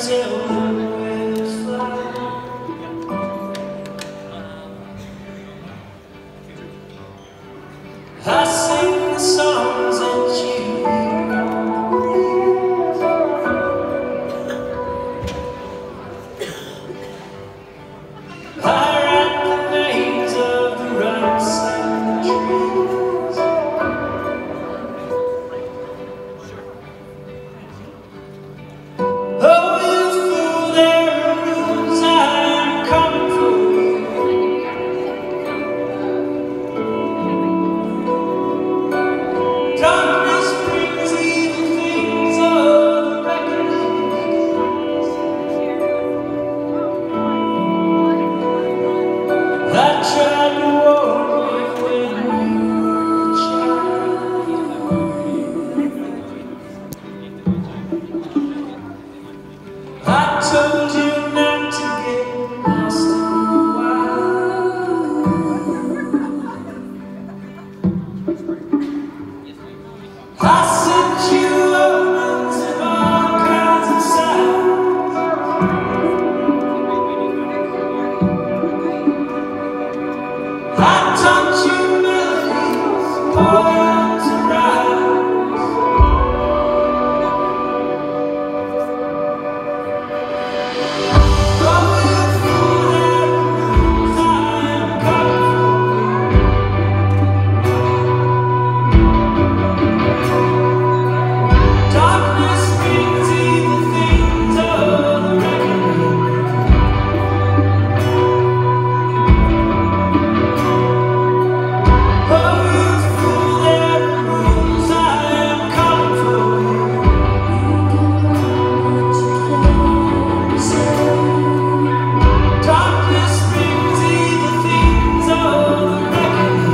tell them where to fly. I sing the songs that you I write the names of the rocks and the trees. Oh, you fool, there are rules, I'm coming for you. Darkness brings evil things of the reckoning. I tried to warn you when you were a child. I told you not to get lost in the wild. I sent you omens of all kinds of sounds. I taught you melodies, poems, and rhymes. Oh, you fool, there are rules, I'm coming for you. Darkness brings evil things of the reckoning. Oh, you fool, there are rules, I'm coming for you. Darkness brings evil things of the reckoning.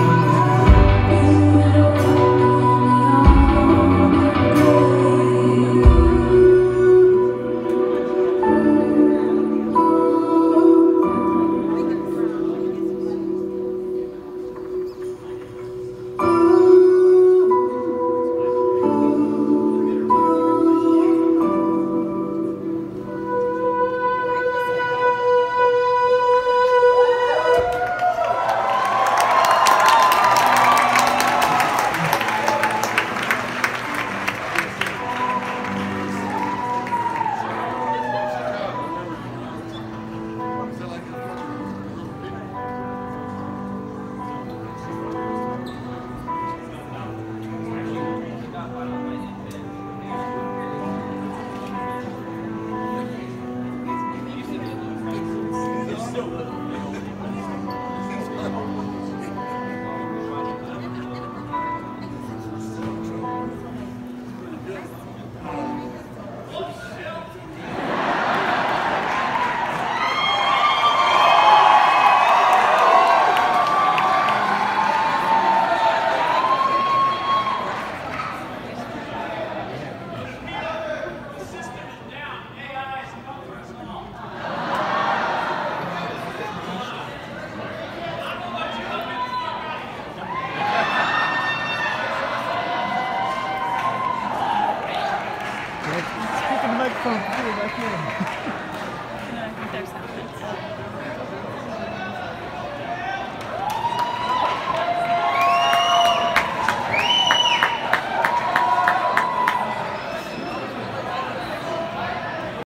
Speaking of the microphone, back here.